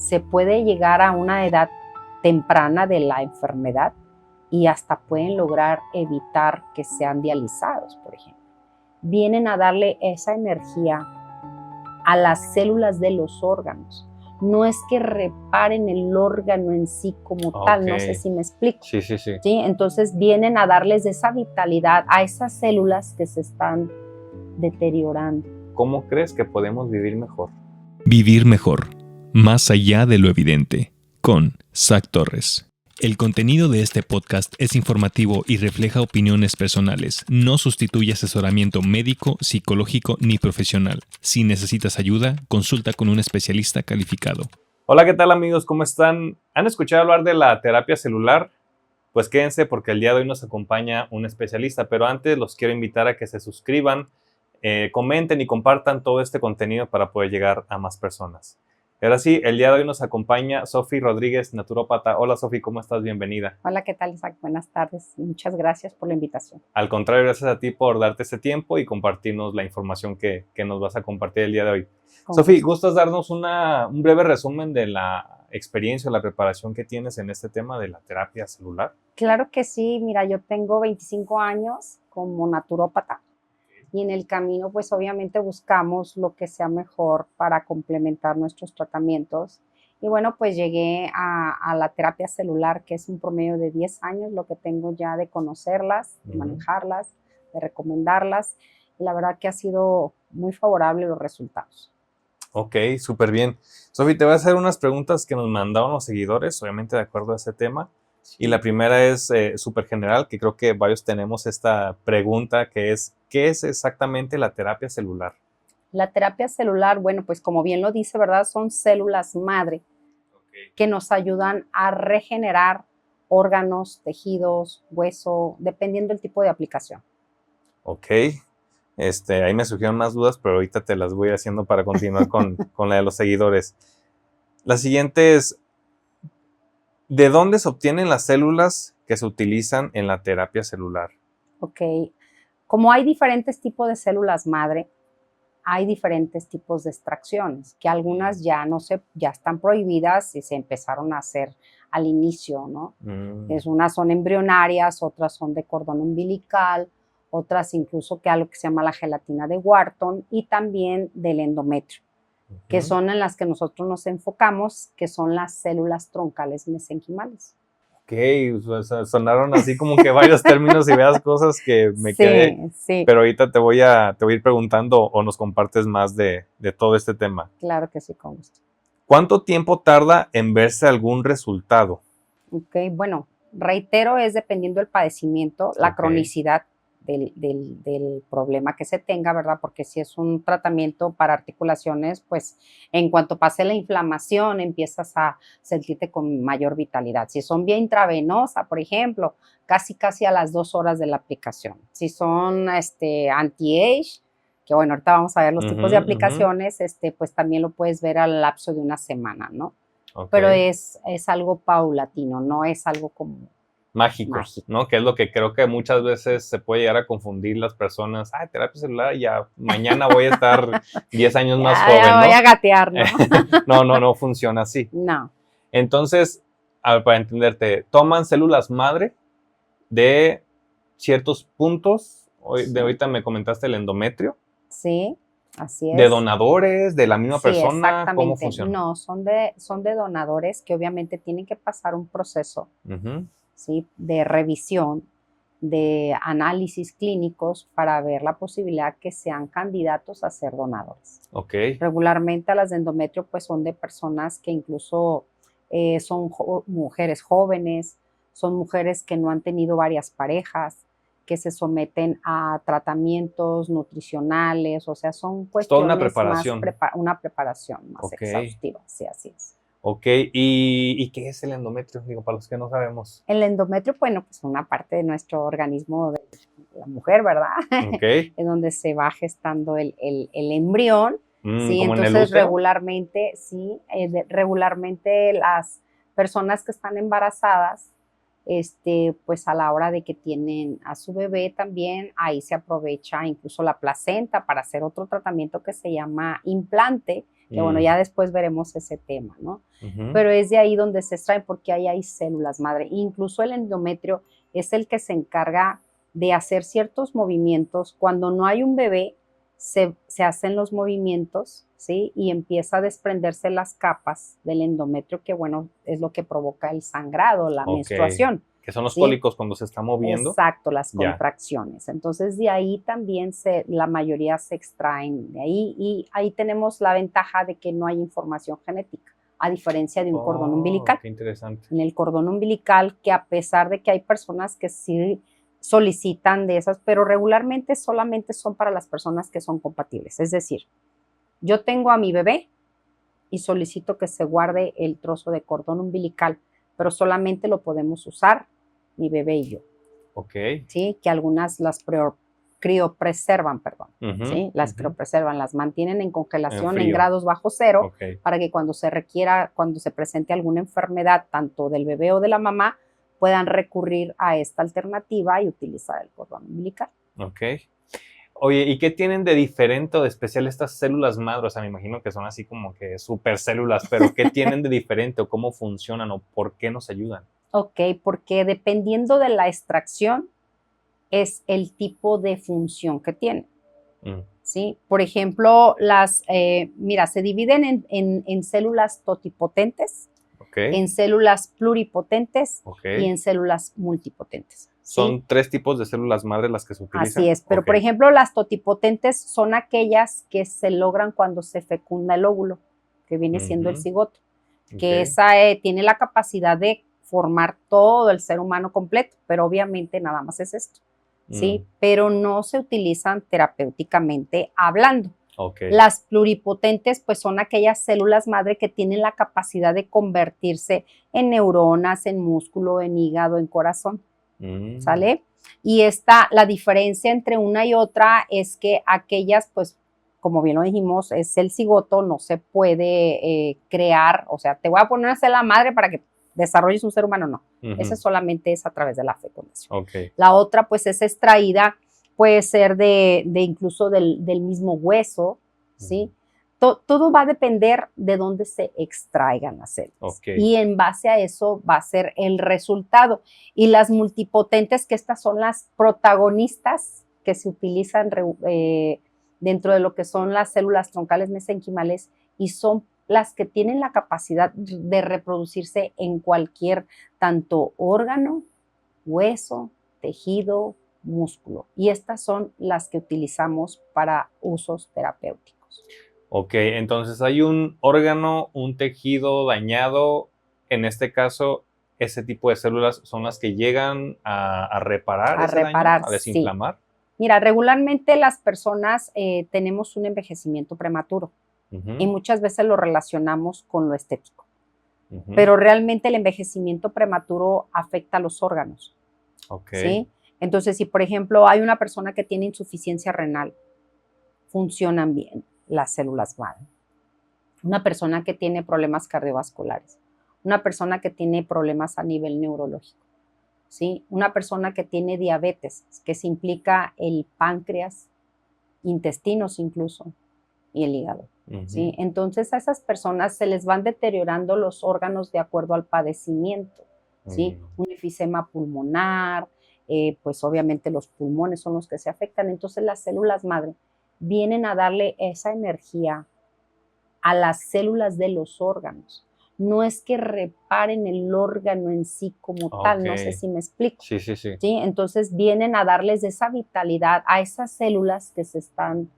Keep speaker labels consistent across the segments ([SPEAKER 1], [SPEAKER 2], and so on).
[SPEAKER 1] se puede llegar a una edad temprana de la enfermedad y hasta pueden lograr evitar que sean dializados, por ejemplo. Vienen a darle esa energía a las células de los órganos. No es que reparen el órgano en sí como tal, no sé si me explico.
[SPEAKER 2] Sí.
[SPEAKER 1] ¿Sí? Entonces vienen a darles esa vitalidad a esas células que se están deteriorando.
[SPEAKER 2] ¿Cómo crees que podemos vivir mejor?
[SPEAKER 3] Vivir mejor, más allá de lo evidente, con Zach Torres. El contenido de este podcast es informativo y refleja opiniones personales. No sustituye asesoramiento médico, psicológico ni profesional. Si necesitas ayuda, consulta con un especialista calificado.
[SPEAKER 2] Hola, ¿qué tal amigos? ¿Cómo están? ¿Han escuchado hablar de la terapia celular? Pues quédense porque el día de hoy nos acompaña un especialista, pero antes los quiero invitar a que se suscriban, comenten y compartan todo este contenido para poder llegar a más personas. Ahora sí, el día de hoy nos acompaña Sofi Rodríguez, naturópata. Hola Sofi, ¿cómo estás? Bienvenida.
[SPEAKER 1] Hola, ¿qué tal, Isaac? Buenas tardes. Muchas gracias por la invitación.
[SPEAKER 2] Al contrario, gracias a ti por darte este tiempo y compartirnos la información que nos vas a compartir el día de hoy. Sofi, ¿gustas darnos un breve resumen de la experiencia o la preparación que tienes en este tema de la terapia celular?
[SPEAKER 1] Claro que sí. Mira, yo tengo 25 años como naturópata. Y en el camino, pues obviamente buscamos lo que sea mejor para complementar nuestros tratamientos. Y bueno, pues llegué a la terapia celular, que es un promedio de 10 años, lo que tengo ya de conocerlas, de manejarlas, de recomendarlas. Y la verdad que ha sido muy favorable los resultados.
[SPEAKER 2] Ok, súper bien. Sofi, te voy a hacer unas preguntas que nos mandaron los seguidores, obviamente de acuerdo a ese tema. Y la primera es súper general, que creo que varios tenemos esta pregunta, que es, ¿qué es exactamente la terapia celular?
[SPEAKER 1] La terapia celular, bueno, pues como bien lo dice, ¿verdad? Son células madre que nos ayudan a regenerar órganos, tejidos, hueso, dependiendo del tipo de aplicación.
[SPEAKER 2] Ok, ahí me surgieron más dudas, pero ahorita te las voy haciendo para continuar con la de los seguidores. La siguiente es, ¿de dónde se obtienen las células que se utilizan en la terapia celular?
[SPEAKER 1] Ok, como hay diferentes tipos de células madre, hay diferentes tipos de extracciones, que algunas ya están prohibidas y se empezaron a hacer al inicio, ¿no? Unas son embrionarias, otras son de cordón umbilical, otras incluso que algo que se llama la gelatina de Wharton y también del endometrio, que son en las que nosotros nos enfocamos, que son las células troncales mesenquimales.
[SPEAKER 2] Ok, sonaron así como que varios términos y varias cosas que me quedé.
[SPEAKER 1] Sí.
[SPEAKER 2] Pero ahorita te voy a ir preguntando o nos compartes más de todo este tema.
[SPEAKER 1] Claro que sí, con gusto.
[SPEAKER 2] ¿Cuánto tiempo tarda en verse algún resultado?
[SPEAKER 1] Ok, bueno, reitero, es dependiendo del padecimiento, la cronicidad del problema que se tenga, ¿verdad? Porque si es un tratamiento para articulaciones, pues en cuanto pase la inflamación empiezas a sentirte con mayor vitalidad. Si son vía intravenosa, por ejemplo, casi a las 2 horas de la aplicación. Si son anti-age, que bueno, ahorita vamos a ver los tipos de aplicaciones, pues también lo puedes ver al lapso de una semana, ¿no?
[SPEAKER 2] Okay.
[SPEAKER 1] Pero es algo paulatino, no es algo como
[SPEAKER 2] mágico, ¿no? Que es lo que creo que muchas veces se puede llegar a confundir las personas. Terapia celular, ya mañana voy a estar 10 años más joven,
[SPEAKER 1] ya
[SPEAKER 2] ¿no?
[SPEAKER 1] voy a gatear, ¿no?
[SPEAKER 2] No funciona así.
[SPEAKER 1] No.
[SPEAKER 2] Entonces, a ver, para entenderte, toman células madre de ciertos puntos. De ahorita me comentaste el endometrio.
[SPEAKER 1] Sí, así es.
[SPEAKER 2] ¿De donadores, de la misma persona?
[SPEAKER 1] Exactamente.
[SPEAKER 2] ¿Cómo funciona?
[SPEAKER 1] No, son de donadores que obviamente tienen que pasar un proceso, ¿sí? De revisión, de análisis clínicos para ver la posibilidad que sean candidatos a ser donadores.
[SPEAKER 2] Okay.
[SPEAKER 1] Regularmente las de endometrio pues son de personas que incluso son mujeres jóvenes, son mujeres que no han tenido varias parejas, que se someten a tratamientos nutricionales, o sea, son cuestiones
[SPEAKER 2] toda una preparación.
[SPEAKER 1] Una preparación más exhaustiva, sí, así es.
[SPEAKER 2] Ok, ¿y qué es el endometrio? Digo, para los que no sabemos.
[SPEAKER 1] El endometrio, bueno, pues una parte de nuestro organismo de la mujer, ¿verdad?
[SPEAKER 2] Okay.
[SPEAKER 1] Es donde se va gestando el embrión. Sí,
[SPEAKER 2] ¿como
[SPEAKER 1] entonces
[SPEAKER 2] en el útero?
[SPEAKER 1] Regularmente las personas que están embarazadas, pues a la hora de que tienen a su bebé también, ahí se aprovecha incluso la placenta para hacer otro tratamiento que se llama implante, que bueno, ya después veremos ese tema, ¿no?
[SPEAKER 2] Ujú.
[SPEAKER 1] Pero es de ahí donde se extraen porque ahí hay células madre. Incluso el endometrio es el que se encarga de hacer ciertos movimientos. Cuando no hay un bebé, se hacen los movimientos, ¿sí? Y empieza a desprenderse las capas del endometrio, que bueno, es lo que provoca el sangrado, la
[SPEAKER 2] Ok.
[SPEAKER 1] menstruación.
[SPEAKER 2] Que son los
[SPEAKER 1] ¿sí?
[SPEAKER 2] cólicos cuando se está moviendo.
[SPEAKER 1] Exacto, las
[SPEAKER 2] Ya.
[SPEAKER 1] contracciones. Entonces, de ahí también la mayoría se extraen de ahí y ahí tenemos la ventaja de que no hay información genética, a diferencia de un cordón umbilical.
[SPEAKER 2] Qué interesante.
[SPEAKER 1] En el cordón umbilical, que a pesar de que hay personas que sí solicitan de esas, pero regularmente solamente son para las personas que son compatibles. Es decir, yo tengo a mi bebé y solicito que se guarde el trozo de cordón umbilical, pero solamente lo podemos usar mi bebé y yo.
[SPEAKER 2] Ok.
[SPEAKER 1] ¿Sí? Que algunas las criopreservan, perdón.
[SPEAKER 2] Ujú,
[SPEAKER 1] ¿Sí? Las criopreservan, las mantienen en congelación en
[SPEAKER 2] frío.
[SPEAKER 1] grados bajo cero
[SPEAKER 2] Ok.
[SPEAKER 1] para que cuando se requiera, cuando se presente alguna enfermedad, tanto del bebé o de la mamá, puedan recurrir a esta alternativa y utilizar el cordón umbilical.
[SPEAKER 2] Ok. Oye, ¿y qué tienen de diferente o de especial estas células madre? O sea, me imagino que son así como que supercélulas, pero ¿qué tienen de diferente o cómo funcionan o por qué nos ayudan?
[SPEAKER 1] Ok, porque dependiendo de la extracción es el tipo de función que tiene. ¿Sí? Por ejemplo, mira, se dividen en células totipotentes,
[SPEAKER 2] Okay.
[SPEAKER 1] en células pluripotentes
[SPEAKER 2] Okay.
[SPEAKER 1] y en células multipotentes. ¿sí?
[SPEAKER 2] Son 3 tipos de células madre las que se utilizan.
[SPEAKER 1] Así es, pero por ejemplo, las totipotentes son aquellas que se logran cuando se fecunda el óvulo, que viene siendo el cigoto, que esa tiene la capacidad de formar todo el ser humano completo, pero obviamente nada más es esto. ¿Sí? Pero no se utilizan terapéuticamente hablando.
[SPEAKER 2] Okay.
[SPEAKER 1] Las pluripotentes, pues son aquellas células madre que tienen la capacidad de convertirse en neuronas, en músculo, en hígado, en corazón. ¿Sale? Y la diferencia entre una y otra es que aquellas, pues, como bien lo dijimos, es el cigoto, no se puede crear, o sea, te voy a poner una célula madre para que desarrolles un ser humano, no. Esa solamente es a través de la fecundación.
[SPEAKER 2] Okay.
[SPEAKER 1] La otra, pues, es extraída, puede ser de incluso del mismo hueso, ¿sí? Todo va a depender de dónde se extraigan las células.
[SPEAKER 2] Okay.
[SPEAKER 1] Y en base a eso va a ser el resultado. Y las multipotentes, que estas son las protagonistas que se utilizan dentro de lo que son las células troncales mesenquimales y son las que tienen la capacidad de reproducirse en cualquier tanto órgano, hueso, tejido, músculo. Y estas son las que utilizamos para usos terapéuticos.
[SPEAKER 2] Ok, entonces hay un órgano, un tejido dañado. En este caso, ese tipo de células son las que llegan a reparar ese daño, a desinflamar.
[SPEAKER 1] Sí. Mira, regularmente las personas tenemos un envejecimiento prematuro y muchas veces lo relacionamos con lo estético. Pero realmente el envejecimiento prematuro afecta a los órganos.
[SPEAKER 2] Okay.
[SPEAKER 1] ¿Sí? Entonces, si por ejemplo hay una persona que tiene insuficiencia renal, funcionan bien las células madre. Una persona que tiene problemas cardiovasculares, una persona que tiene problemas a nivel neurológico, ¿sí? Una persona que tiene diabetes, que se implica el páncreas, intestinos incluso, y el hígado. ¿Sí? Entonces a esas personas se les van deteriorando los órganos de acuerdo al padecimiento. ¿Sí? Un enfisema pulmonar, pues obviamente los pulmones son los que se afectan. Entonces las células madre vienen a darle esa energía a las células de los órganos. No es que reparen el órgano en sí como tal, no sé si me explico.
[SPEAKER 2] Sí.
[SPEAKER 1] ¿Sí? Entonces vienen a darles esa vitalidad a esas células que se están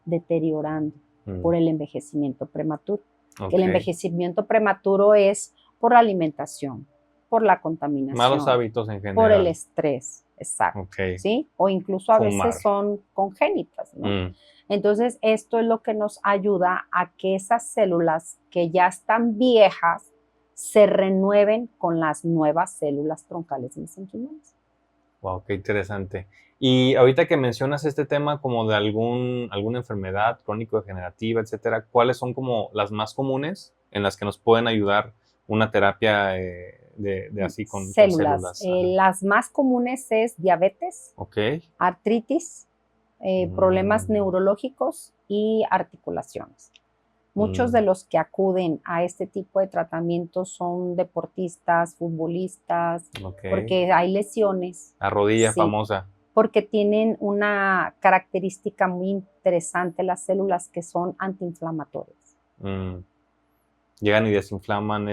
[SPEAKER 1] deteriorando por el envejecimiento prematuro. Okay. El envejecimiento prematuro es por la alimentación, por la contaminación.
[SPEAKER 2] Malos hábitos en general.
[SPEAKER 1] Por el estrés, exacto.
[SPEAKER 2] Okay.
[SPEAKER 1] ¿Sí? O incluso a veces son congénitas, ¿no? Entonces, esto es lo que nos ayuda a que esas células que ya están viejas se renueven con las nuevas células troncales mesenquimales.
[SPEAKER 2] Wow, qué interesante. Y ahorita que mencionas este tema como de alguna enfermedad crónico-degenerativa, etcétera, ¿cuáles son como las más comunes en las que nos pueden ayudar una terapia así con células?
[SPEAKER 1] Las más comunes es diabetes,
[SPEAKER 2] okay.
[SPEAKER 1] Artritis, problemas neurológicos y articulaciones. Muchos de los que acuden a este tipo de tratamientos son deportistas, futbolistas,
[SPEAKER 2] Ok.
[SPEAKER 1] porque hay lesiones.
[SPEAKER 2] La rodilla
[SPEAKER 1] Sí,
[SPEAKER 2] famosa.
[SPEAKER 1] porque tienen una característica muy interesante las células que son antiinflamatorias.
[SPEAKER 2] Mm. Llegan y desinflaman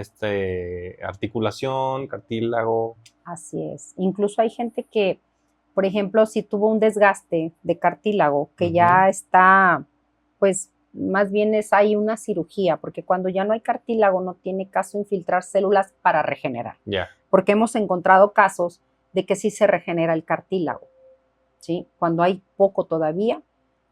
[SPEAKER 2] articulación, cartílago.
[SPEAKER 1] Así es. Incluso hay gente que, por ejemplo, si tuvo un desgaste de cartílago, que ya está, pues más bien hay una cirugía, porque cuando ya no hay cartílago no tiene caso infiltrar células para regenerar.
[SPEAKER 2] Ya.
[SPEAKER 1] Porque hemos encontrado casos de que sí se regenera el cartílago, ¿sí? Cuando hay poco todavía,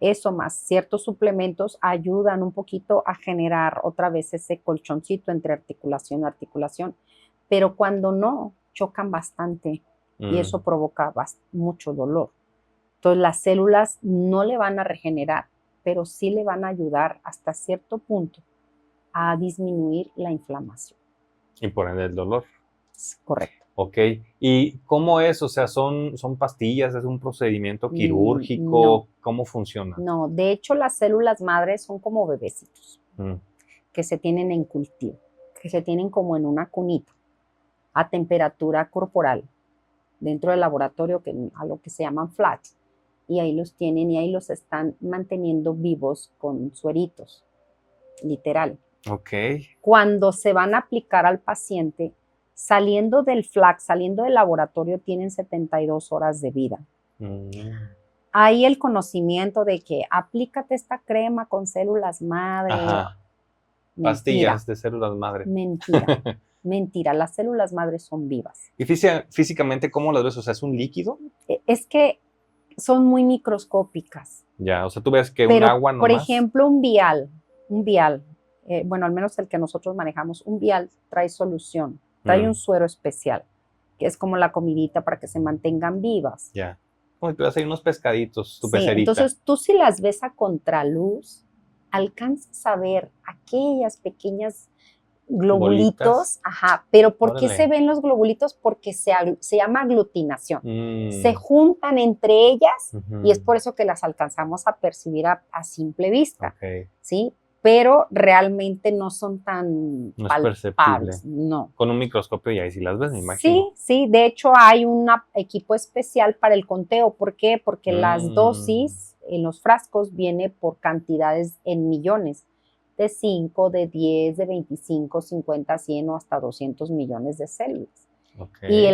[SPEAKER 1] eso más ciertos suplementos ayudan un poquito a generar otra vez ese colchoncito entre articulación y articulación, pero cuando no, chocan bastante y eso provoca mucho dolor. Entonces las células no le van a regenerar, pero sí le van a ayudar hasta cierto punto a disminuir la inflamación.
[SPEAKER 2] Y por ende el dolor.
[SPEAKER 1] Correcto.
[SPEAKER 2] Ok. ¿Y cómo es? O sea, ¿son pastillas? ¿Es un procedimiento quirúrgico?
[SPEAKER 1] No.
[SPEAKER 2] ¿Cómo funciona?
[SPEAKER 1] No, de hecho las células madres son como bebecitos
[SPEAKER 2] Mm.
[SPEAKER 1] que se tienen en cultivo, que se tienen como en una cunita a temperatura corporal dentro del laboratorio, a lo que se llaman flat, y ahí los tienen y ahí los están manteniendo vivos con sueritos, literal.
[SPEAKER 2] Ok.
[SPEAKER 1] Cuando se van a aplicar al paciente, saliendo del flat, saliendo del laboratorio, tienen 72 horas de vida.
[SPEAKER 2] Mm.
[SPEAKER 1] Hay el conocimiento de que aplícate esta crema con células madre.
[SPEAKER 2] Ajá.
[SPEAKER 1] Mentira,
[SPEAKER 2] Pastillas de células madre.
[SPEAKER 1] mentira, mentira. Las células madres son vivas.
[SPEAKER 2] ¿Y físicamente cómo las ves? O sea, ¿es un líquido?
[SPEAKER 1] Es que son muy microscópicas.
[SPEAKER 2] Ya, o sea, tú ves que un
[SPEAKER 1] Pero,
[SPEAKER 2] agua nomás.
[SPEAKER 1] por ejemplo, un vial, bueno, al menos el que nosotros manejamos, un vial trae solución, trae un suero especial, que es como la comidita para que se mantengan vivas.
[SPEAKER 2] Ya. Como si tuvieras ahí unos pescaditos, tu
[SPEAKER 1] Sí,
[SPEAKER 2] pecerita.
[SPEAKER 1] entonces tú si las ves a contraluz, alcanzas a ver aquellas pequeñas globulitos,
[SPEAKER 2] Bolitas.
[SPEAKER 1] ajá, pero ¿por qué
[SPEAKER 2] Órale.
[SPEAKER 1] se ven los globulitos? Porque se llama aglutinación.
[SPEAKER 2] Mm.
[SPEAKER 1] Se juntan entre ellas
[SPEAKER 2] Ujú.
[SPEAKER 1] y es por eso que las alcanzamos a percibir a simple vista,
[SPEAKER 2] Ok.
[SPEAKER 1] ¿sí? Pero realmente no son tan
[SPEAKER 2] No es perceptible.
[SPEAKER 1] palpables, no.
[SPEAKER 2] Con un microscopio y ahí sí las ves, me imagino.
[SPEAKER 1] Sí, sí, de hecho hay un equipo especial para el conteo. ¿Por qué? Porque las dosis en los frascos viene por cantidades en millones, de 5, de 10, de 25, 50, 100 o hasta 200 millones de células.
[SPEAKER 2] Ok.
[SPEAKER 1] Y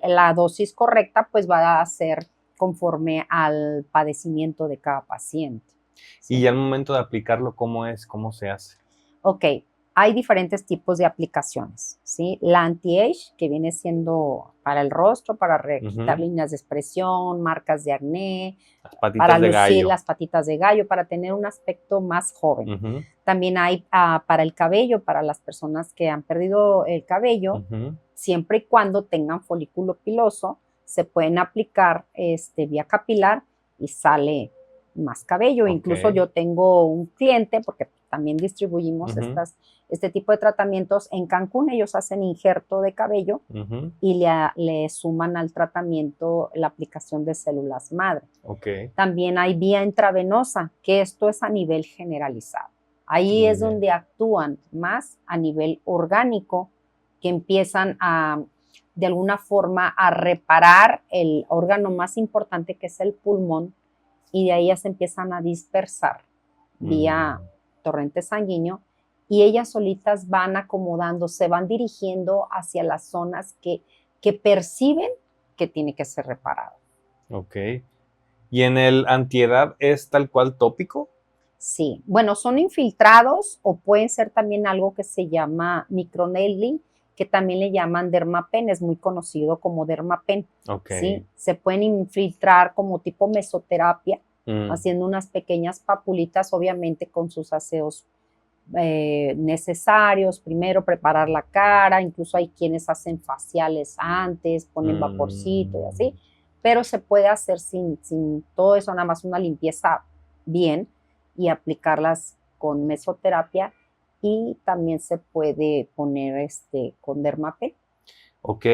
[SPEAKER 1] la dosis correcta pues va a ser conforme al padecimiento de cada paciente. ¿Sí?
[SPEAKER 2] Y ya al momento de aplicarlo, ¿cómo es? ¿Cómo se hace?
[SPEAKER 1] Ok, hay diferentes tipos de aplicaciones, ¿sí? La anti-age, que viene siendo para el rostro, para quitar líneas de expresión, marcas de acné,
[SPEAKER 2] Las patitas
[SPEAKER 1] para
[SPEAKER 2] de
[SPEAKER 1] lucir
[SPEAKER 2] gallo.
[SPEAKER 1] las patitas de gallo, para tener un aspecto más joven. También hay para el cabello, para las personas que han perdido el cabello, siempre y cuando tengan folículo piloso, se pueden aplicar vía capilar y sale más cabello.
[SPEAKER 2] Ok.
[SPEAKER 1] Incluso yo tengo un cliente, porque también distribuimos este tipo de tratamientos en Cancún. Ellos hacen injerto de cabello y le suman al tratamiento la aplicación de células madre.
[SPEAKER 2] Okay.
[SPEAKER 1] También hay vía intravenosa, que esto es a nivel generalizado. Ahí es donde actúan más a nivel orgánico, que empiezan de alguna forma a reparar el órgano más importante, que es el pulmón, y de ahí ya se empiezan a dispersar vía torrente sanguíneo, y ellas solitas van acomodando, se van dirigiendo hacia las zonas que perciben que tiene que ser reparado.
[SPEAKER 2] Ok. ¿Y en el antiedad es tal cual tópico?
[SPEAKER 1] Sí, bueno, son infiltrados o pueden ser también algo que se llama microneedling, que también le llaman dermapen, es muy conocido como dermapen.
[SPEAKER 2] Okay.
[SPEAKER 1] ¿Sí? Se pueden infiltrar como tipo mesoterapia, haciendo unas pequeñas papulitas, obviamente con sus aseos necesarios. Primero preparar la cara, incluso hay quienes hacen faciales antes, ponen vaporcito y así, pero se puede hacer sin todo eso, nada más una limpieza bien y aplicarlas con mesoterapia, y también se puede poner con dermapen.
[SPEAKER 2] Ok.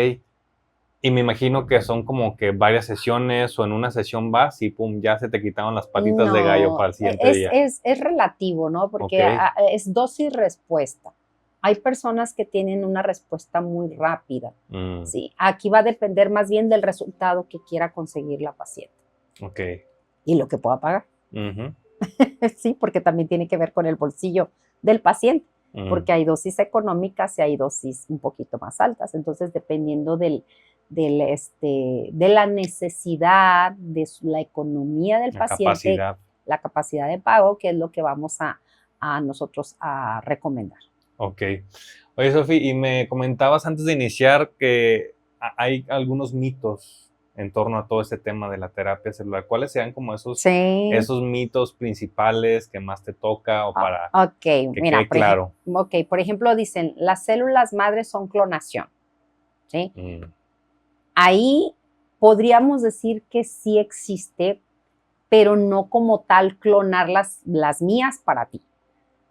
[SPEAKER 2] Y me imagino que son como que varias sesiones o en una sesión vas y pum, ya se te quitaron las patitas de gallo
[SPEAKER 1] No,
[SPEAKER 2] para el siguiente día.
[SPEAKER 1] es relativo, ¿no? Porque
[SPEAKER 2] Ok.
[SPEAKER 1] es dosis-respuesta. Hay personas que tienen una respuesta muy rápida,
[SPEAKER 2] Mm,
[SPEAKER 1] ¿sí? Aquí va a depender más bien del resultado que quiera conseguir la paciente
[SPEAKER 2] ok.
[SPEAKER 1] y lo que pueda pagar.
[SPEAKER 2] Ujú,
[SPEAKER 1] Sí, porque también tiene que ver con el bolsillo del paciente,
[SPEAKER 2] mm,
[SPEAKER 1] porque hay dosis económicas y hay dosis un poquito más altas. Entonces, dependiendo de la necesidad, la economía del
[SPEAKER 2] la
[SPEAKER 1] paciente,
[SPEAKER 2] capacidad.
[SPEAKER 1] la capacidad de pago, que es lo que vamos a nosotros a recomendar.
[SPEAKER 2] Ok. Oye, Sofi, y me comentabas antes de iniciar que hay algunos mitos en torno a todo este tema de la terapia celular. ¿Cuáles sean como
[SPEAKER 1] Sí.
[SPEAKER 2] esos mitos principales que más te toca o para
[SPEAKER 1] Ok,
[SPEAKER 2] que
[SPEAKER 1] mira,
[SPEAKER 2] quede claro?
[SPEAKER 1] por ejemplo, dicen, las células madres son clonación, ¿sí?
[SPEAKER 2] Mm,
[SPEAKER 1] Ahí podríamos decir que sí existe, pero no como tal clonar las mías para ti,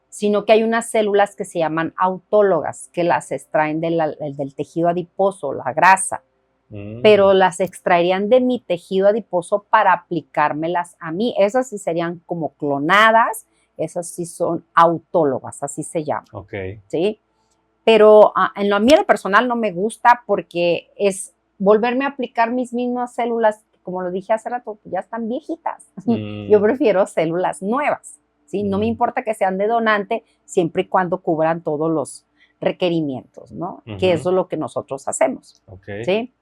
[SPEAKER 1] sino que hay unas células que se llaman autólogas, que las extraen del tejido adiposo, la grasa,
[SPEAKER 2] mm,
[SPEAKER 1] pero las extraerían de mi tejido adiposo para aplicármelas a mí. Esas sí serían como clonadas, esas sí son autólogas, así se llaman,
[SPEAKER 2] ok.
[SPEAKER 1] ¿sí? Pero en lo a mí en lo personal no me gusta porque es volverme a aplicar mis mismas células, como lo dije hace rato, ya están viejitas. Yo
[SPEAKER 2] Mm,
[SPEAKER 1] prefiero células nuevas, ¿sí? No me
[SPEAKER 2] mm,
[SPEAKER 1] importa que sean de donante, siempre y cuando cubran todos los requerimientos, ¿no? Que
[SPEAKER 2] ujú,
[SPEAKER 1] eso es lo que nosotros hacemos,
[SPEAKER 2] ok.
[SPEAKER 1] ¿sí?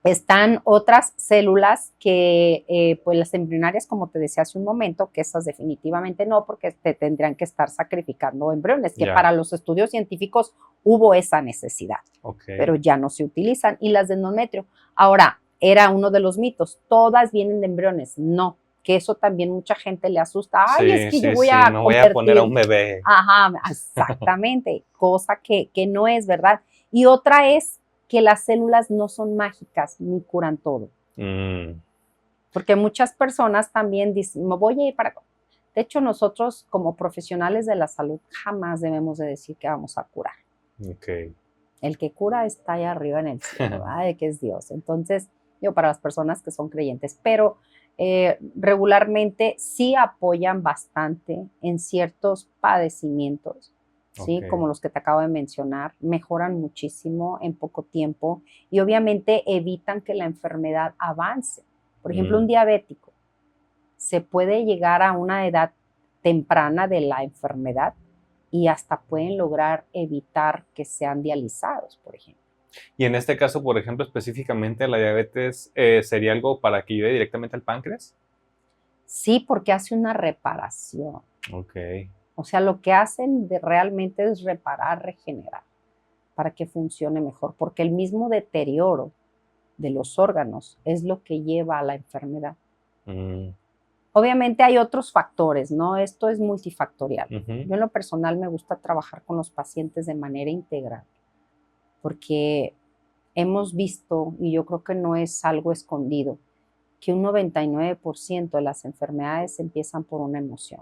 [SPEAKER 1] Están otras células que, pues las embrionarias, como te decía hace un momento, que esas definitivamente no, porque te tendrían que estar sacrificando embriones, que
[SPEAKER 2] Ya,
[SPEAKER 1] para los estudios científicos hubo esa necesidad,
[SPEAKER 2] ok.
[SPEAKER 1] pero ya no se utilizan. Y las de endometrio, ahora, era uno de los mitos, todas vienen de embriones, no, que eso también mucha gente le asusta, ay, es
[SPEAKER 2] Sí,
[SPEAKER 1] que yo
[SPEAKER 2] sí,
[SPEAKER 1] voy
[SPEAKER 2] sí,
[SPEAKER 1] a
[SPEAKER 2] no voy a poner a
[SPEAKER 1] convertir,
[SPEAKER 2] un bebé.
[SPEAKER 1] ajá, exactamente, cosa que no es verdad. Y otra es que las células no son mágicas ni curan todo.
[SPEAKER 2] Mm,
[SPEAKER 1] Porque muchas personas también dicen, me voy a ir para... De hecho, nosotros como profesionales de la salud jamás debemos de decir que vamos a curar.
[SPEAKER 2] ok.
[SPEAKER 1] El que cura está allá arriba en el cielo, ¿verdad? De que es Dios. Entonces, yo para las personas que son creyentes, pero regularmente sí apoyan bastante en ciertos padecimientos,
[SPEAKER 2] Ok.
[SPEAKER 1] ¿sí? Como los que te acabo de mencionar, mejoran muchísimo en poco tiempo y obviamente evitan que la enfermedad avance. Por ejemplo, un
[SPEAKER 2] Mm,
[SPEAKER 1] diabético se puede llegar a una edad temprana de la enfermedad y hasta pueden lograr evitar que sean dializados, por ejemplo.
[SPEAKER 2] y en este caso, por ejemplo, específicamente la diabetes, ¿sería algo para que lleve directamente al páncreas?
[SPEAKER 1] Sí, porque hace una reparación.
[SPEAKER 2] Ok.
[SPEAKER 1] O sea, lo que hacen realmente es reparar, regenerar, para que funcione mejor, porque el mismo deterioro de los órganos es lo que lleva a la enfermedad.
[SPEAKER 2] Mm,
[SPEAKER 1] Obviamente hay otros factores, ¿no? Esto es multifactorial.
[SPEAKER 2] ujú,
[SPEAKER 1] Yo en lo personal me gusta trabajar con los pacientes de manera integral, porque hemos visto, y yo creo que no es algo escondido, que un 99% de las enfermedades empiezan por una emoción.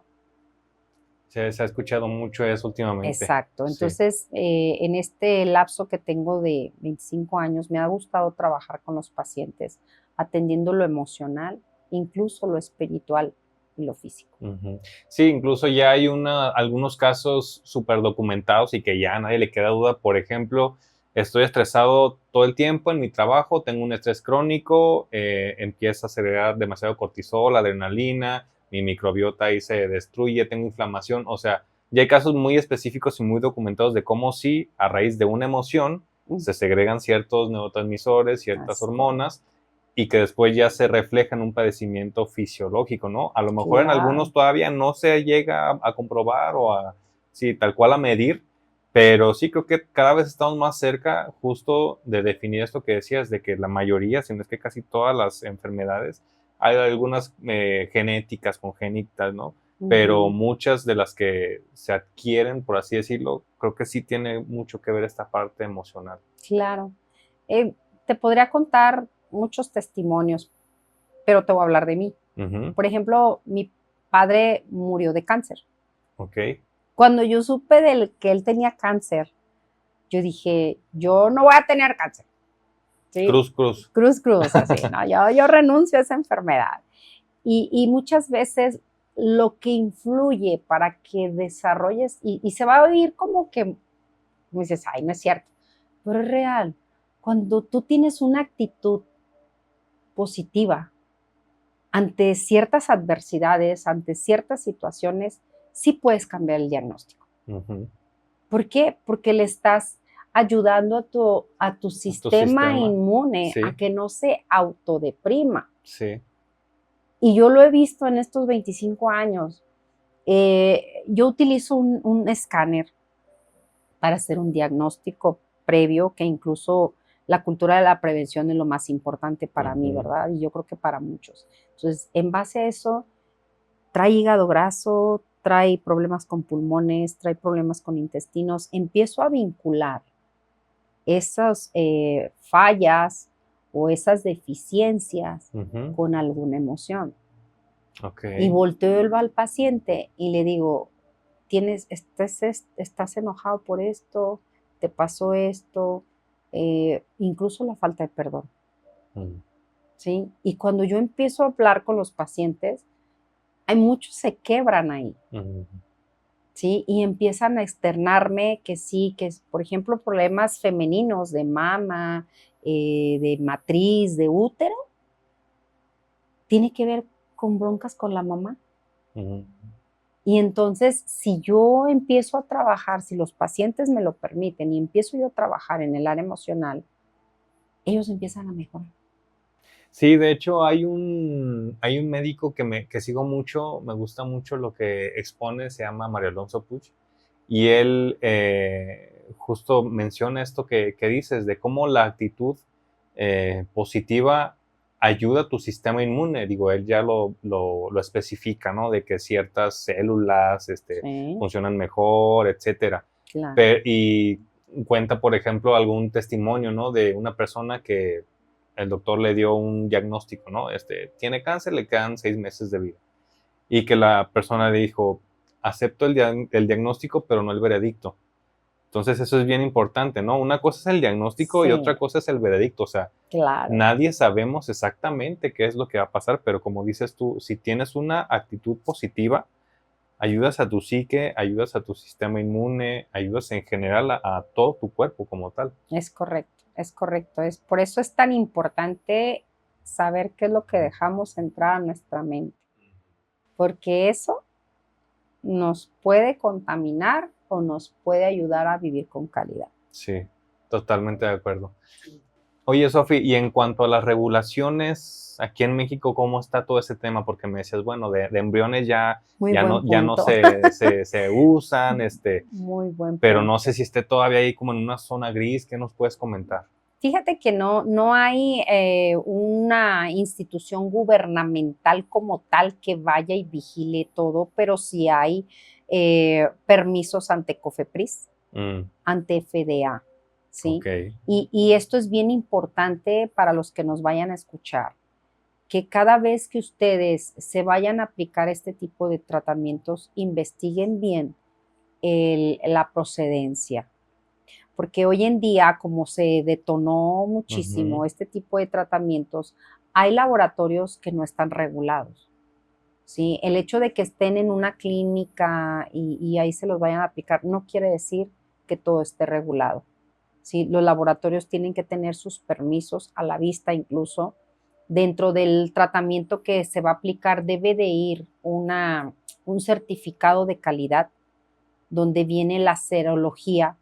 [SPEAKER 2] se ha escuchado mucho eso últimamente.
[SPEAKER 1] Exacto.
[SPEAKER 2] Sí.
[SPEAKER 1] Entonces, en este lapso que tengo de 25 años, me ha gustado trabajar con los pacientes, atendiendo lo emocional, incluso lo espiritual y lo físico.
[SPEAKER 2] Ujú. Sí, incluso ya hay algunos casos súper documentados y que ya a nadie le queda duda. Por ejemplo, estoy estresado todo el tiempo en mi trabajo, tengo un estrés crónico, empieza a segregar demasiado cortisol, adrenalina, mi microbiota ahí se destruye, tengo inflamación. O sea, ya hay casos muy específicos y muy documentados de cómo sí, a raíz de una emoción,
[SPEAKER 1] Mm,
[SPEAKER 2] se segregan ciertos neurotransmisores, ciertas
[SPEAKER 1] así es.
[SPEAKER 2] hormonas y que después ya se refleja en un padecimiento fisiológico, ¿no? A lo mejor en algunos
[SPEAKER 1] Claro.
[SPEAKER 2] todavía no se llega a comprobar o a, sí, tal cual a medir, pero sí creo que cada vez estamos más cerca justo de definir esto que decías, de que la mayoría, si no es que casi todas las enfermedades, hay algunas genéticas, congénitas, ¿no? Pero
[SPEAKER 1] Ujú.
[SPEAKER 2] muchas de las que se adquieren, por así decirlo, creo que sí tiene mucho que ver esta parte emocional.
[SPEAKER 1] Claro. Eh, Te podría contar muchos testimonios, pero te voy a hablar de mí.
[SPEAKER 2] Ujú,
[SPEAKER 1] Por ejemplo, mi padre murió de cáncer.
[SPEAKER 2] ok.
[SPEAKER 1] Cuando yo supe que él tenía cáncer, yo dije, yo no voy a tener cáncer, ¿sí?
[SPEAKER 2] Cruz.
[SPEAKER 1] Cruz, así, ¿no? Yo renuncio a esa enfermedad. Y muchas veces lo que influye para que desarrolles, y se va a oír como que, como dices, ay, no es cierto, pero es real. Cuando tú tienes una actitud positiva ante ciertas adversidades, ante ciertas situaciones, sí puedes cambiar el diagnóstico.
[SPEAKER 2] Ujú.
[SPEAKER 1] ¿Por qué? Porque le estás ayudando a tu sistema inmune a
[SPEAKER 2] Sí,
[SPEAKER 1] que no se autodeprima.
[SPEAKER 2] sí.
[SPEAKER 1] Y yo lo he visto en estos 25 años. Yo utilizo un escáner para hacer un diagnóstico previo, que incluso la cultura de la prevención es lo más importante para mí,
[SPEAKER 2] Ujú.
[SPEAKER 1] ¿verdad? Y yo creo que para muchos. Entonces, en base a eso, trae hígado graso, trae problemas con pulmones, trae problemas con intestinos. Empiezo a vincular esas fallas o esas deficiencias
[SPEAKER 2] Ujú.
[SPEAKER 1] con alguna emoción.
[SPEAKER 2] Ok.
[SPEAKER 1] Y volteo al paciente y le digo, estás enojado por esto, te pasó esto, incluso la falta de perdón,
[SPEAKER 2] Mm.
[SPEAKER 1] ¿sí? Y cuando yo empiezo a hablar con los pacientes, hay muchos se quebran ahí,
[SPEAKER 2] Ujú.
[SPEAKER 1] ¿sí? Y empiezan a externarme que sí, que es, por ejemplo, problemas femeninos de mama, de matriz, de útero, tiene que ver con broncas con la mamá.
[SPEAKER 2] Ujú.
[SPEAKER 1] Y entonces, si yo empiezo a trabajar, si los pacientes me lo permiten y empiezo yo a trabajar en el área emocional, ellos empiezan a mejorar.
[SPEAKER 2] Sí, de hecho hay un médico que sigo mucho, me gusta mucho lo que expone, se llama Mario Alonso Puig, y él justo menciona esto que dices, de cómo la actitud positiva ayuda a tu sistema inmune. Digo, él ya lo especifica, ¿no? De que ciertas células
[SPEAKER 1] Sí,
[SPEAKER 2] funcionan mejor, etcétera.
[SPEAKER 1] claro.
[SPEAKER 2] Y cuenta, por ejemplo, algún testimonio, ¿no? De una persona que el doctor le dio un diagnóstico, ¿no? Tiene cáncer, le quedan 6 meses de vida. Y que la persona le dijo, acepto el diagnóstico, pero no el veredicto. Entonces eso es bien importante, ¿no? Una cosa es el diagnóstico y otra
[SPEAKER 1] Sí,
[SPEAKER 2] cosa es el veredicto. O sea,
[SPEAKER 1] claro.
[SPEAKER 2] nadie sabemos exactamente qué es lo que va a pasar, pero como dices tú, si tienes una actitud positiva, ayudas a tu psique, ayudas a tu sistema inmune, ayudas en general a todo tu cuerpo como tal.
[SPEAKER 1] Es correcto, es correcto. Por eso es tan importante saber qué es lo que dejamos entrar a nuestra mente, porque eso nos puede contaminar o nos puede ayudar a vivir con calidad.
[SPEAKER 2] Sí, totalmente de acuerdo. Oye, Sofi, y en cuanto a las regulaciones, aquí en México, ¿cómo está todo ese tema? Porque me decías, bueno, de embriones
[SPEAKER 1] Muy buen
[SPEAKER 2] ya no
[SPEAKER 1] punto,
[SPEAKER 2] se usan,
[SPEAKER 1] muy buen
[SPEAKER 2] pero no
[SPEAKER 1] punto.
[SPEAKER 2] sé si esté todavía ahí como en una zona gris. ¿Qué nos puedes comentar?
[SPEAKER 1] Fíjate que no hay una institución gubernamental como tal que vaya y vigile todo, pero sí hay permisos ante COFEPRIS,
[SPEAKER 2] Mm,
[SPEAKER 1] ante FDA,
[SPEAKER 2] ok.
[SPEAKER 1] ¿sí? Y esto es bien importante para los que nos vayan a escuchar, que cada vez que ustedes se vayan a aplicar este tipo de tratamientos, investiguen bien la procedencia, porque hoy en día, como se detonó muchísimo
[SPEAKER 2] Ujú.
[SPEAKER 1] este tipo de tratamientos, hay laboratorios que no están regulados. ¿Sí? El hecho de que estén en una clínica y ahí se los vayan a aplicar no quiere decir que todo esté regulado. ¿Sí? Los laboratorios tienen que tener sus permisos a la vista, incluso dentro del tratamiento que se va a aplicar debe de ir un certificado de calidad donde viene la serología,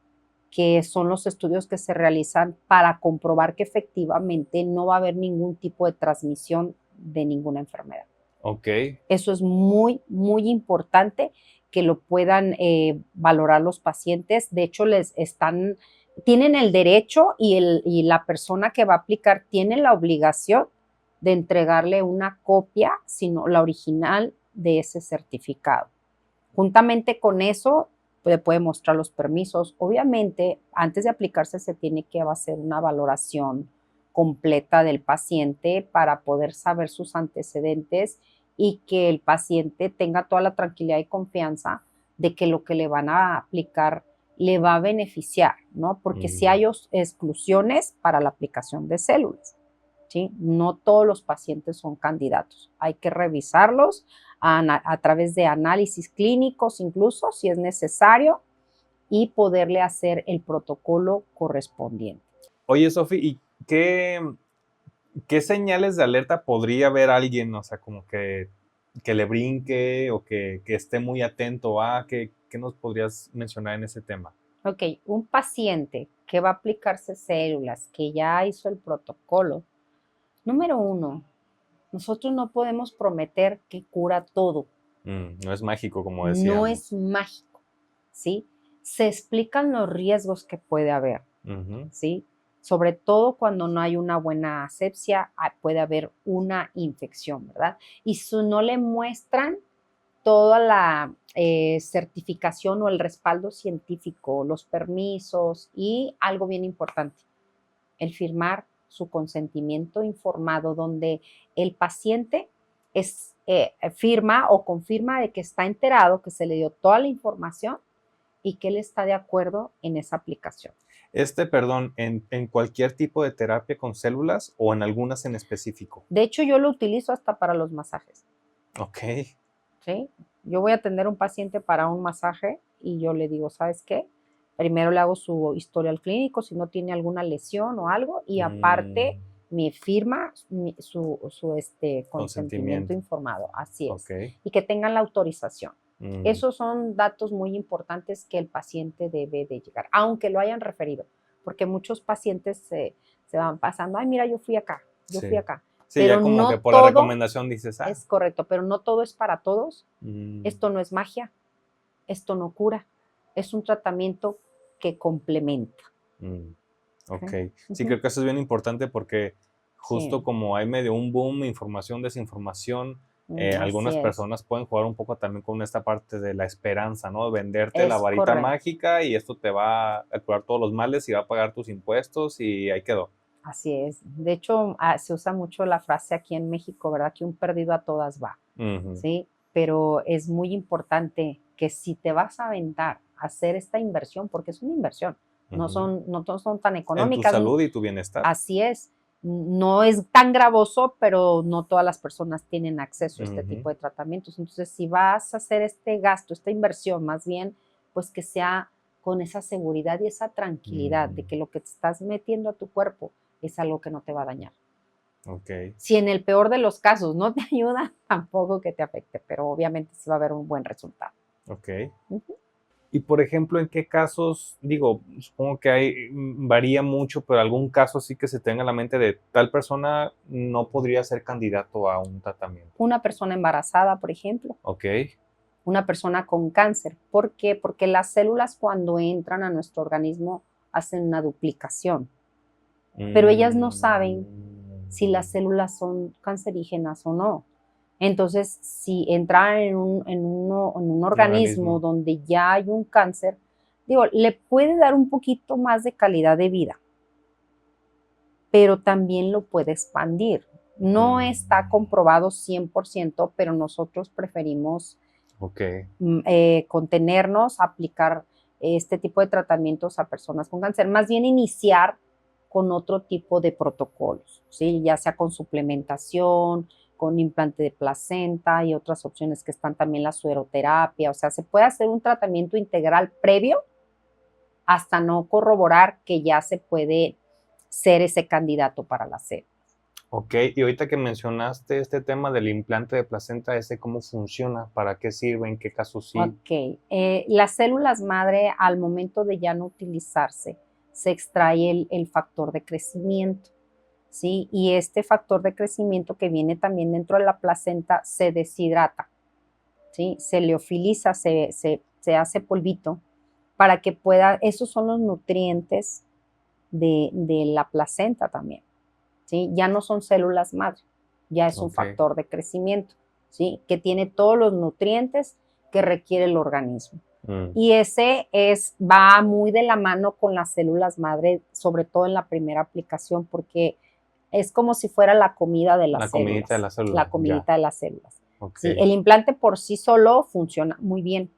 [SPEAKER 1] que son los estudios que se realizan para comprobar que efectivamente no va a haber ningún tipo de transmisión de ninguna enfermedad.
[SPEAKER 2] Ok.
[SPEAKER 1] Eso es muy, muy importante que lo puedan valorar los pacientes. De hecho, tienen el derecho y la persona que va a aplicar tiene la obligación de entregarle una copia, sino la original de ese certificado. Juntamente con eso, le puede mostrar los permisos. Obviamente, antes de aplicarse se tiene que hacer una valoración completa del paciente para poder saber sus antecedentes y que el paciente tenga toda la tranquilidad y confianza de que lo que le van a aplicar le va a beneficiar, ¿no? Porque sí hay exclusiones para la aplicación de células, ¿sí? No todos los pacientes son candidatos. Hay que revisarlos a través de análisis clínicos, incluso si es necesario, y poderle hacer el protocolo correspondiente.
[SPEAKER 2] Oye, Sofi, ¿y qué señales de alerta podría ver alguien? O sea, como que le brinque o que esté muy atento a, ¿qué nos podrías mencionar en ese tema?
[SPEAKER 1] Ok, un paciente que va a aplicarse células, que ya hizo el protocolo, número uno, nosotros no podemos prometer que cura todo.
[SPEAKER 2] No es mágico, como
[SPEAKER 1] No
[SPEAKER 2] decíamos.
[SPEAKER 1] es mágico, ¿sí? Se explican los riesgos que puede haber, ¿sí? Sobre todo cuando no hay una buena asepsia, puede haber una infección, ¿verdad? Y si no le muestran toda la certificación o el respaldo científico, los permisos y algo bien importante, el firmar su consentimiento informado, donde el paciente firma o confirma de que está enterado, que se le dio toda la información y que él está de acuerdo en esa aplicación.
[SPEAKER 2] Perdón, ¿en cualquier tipo de terapia con células o en algunas en específico?
[SPEAKER 1] De hecho, yo lo utilizo hasta para los masajes.
[SPEAKER 2] Ok.
[SPEAKER 1] ¿Sí? Yo voy a atender a un paciente para un masaje y yo le digo, ¿sabes qué? Primero le hago su historial clínico, si no tiene alguna lesión o algo, y aparte me firma su consentimiento informado. Así es.
[SPEAKER 2] Okay.
[SPEAKER 1] Y que tengan la autorización. Esos son datos muy importantes que el paciente debe de llegar, aunque lo hayan referido, porque muchos pacientes se van pasando, ay, mira, yo fui acá.
[SPEAKER 2] Sí,
[SPEAKER 1] pero
[SPEAKER 2] ya como
[SPEAKER 1] no
[SPEAKER 2] que por
[SPEAKER 1] todo,
[SPEAKER 2] la recomendación dices,
[SPEAKER 1] es correcto, pero no todo es para todos. Esto no es magia, esto no cura, es un tratamiento que complementa.
[SPEAKER 2] Ok. Sí, creo que eso es bien importante porque justo
[SPEAKER 1] Sí.
[SPEAKER 2] como hay medio un boom, información, desinformación, algunas personas pueden jugar un poco también con esta parte de la esperanza, ¿no? Venderte la varita mágica y esto te va a curar todos los males y va a pagar tus impuestos y ahí quedó.
[SPEAKER 1] Así es. De hecho, se usa mucho la frase aquí en México, ¿verdad? Que un perdido a todas va, ¿sí? Pero es muy importante que si te vas a aventar a hacer esta inversión, porque es una inversión, no son tan económicas.
[SPEAKER 2] En tu salud y tu bienestar.
[SPEAKER 1] Así es. No es tan gravoso, pero no todas las personas tienen acceso a este tipo de tratamientos. Entonces, si vas a hacer este gasto, esta inversión, más bien, pues que sea con esa seguridad y esa tranquilidad de que lo que te estás metiendo a tu cuerpo es algo que no te va a dañar.
[SPEAKER 2] Okay.
[SPEAKER 1] Si en el peor de los casos no te ayuda, tampoco que te afecte, pero obviamente sí va a haber un buen resultado.
[SPEAKER 2] Ok. Y por ejemplo, ¿en qué casos, digo, supongo que varía mucho, pero algún caso sí que se tenga en la mente de tal persona no podría ser candidato a un tratamiento?
[SPEAKER 1] Una persona embarazada, por ejemplo.
[SPEAKER 2] Ok.
[SPEAKER 1] Una persona con cáncer. ¿Por qué? Porque las células cuando entran a nuestro organismo hacen una duplicación, pero ellas no saben si las células son cancerígenas o no. Entonces, si entran en un organismo donde ya hay un cáncer, digo, le puede dar un poquito más de calidad de vida, pero también lo puede expandir. No está comprobado 100%, pero nosotros preferimos contenernos, aplicar este tipo de tratamientos a personas con cáncer, más bien iniciar con otro tipo de protocolos, ¿sí? Ya sea con suplementación, con implante de placenta y otras opciones que están también la sueroterapia, o sea, se puede hacer un tratamiento integral previo hasta no corroborar que ya se puede ser ese candidato para la célula.
[SPEAKER 2] Ok, y ahorita que mencionaste este tema del implante de placenta, ¿cómo funciona? ¿Para qué sirve? ¿En qué casos sí?
[SPEAKER 1] Ok, las células madre al momento de ya no utilizarse, se extrae el factor de crecimiento, ¿sí? Y este factor de crecimiento que viene también dentro de la placenta se deshidrata, ¿sí? Se liofiliza, se hace polvito para que pueda, esos son los nutrientes de la placenta también, ¿sí? Ya no son células madre, ya es un factor de crecimiento, ¿sí? Que tiene todos los nutrientes que requiere el organismo. Y ese va muy de la mano con las células madre, sobre todo en la primera aplicación, porque es como si fuera la comida de las células.
[SPEAKER 2] Comidita de las células.
[SPEAKER 1] La comidita de las células.
[SPEAKER 2] Okay.
[SPEAKER 1] ¿Sí? El implante por sí solo funciona muy bien,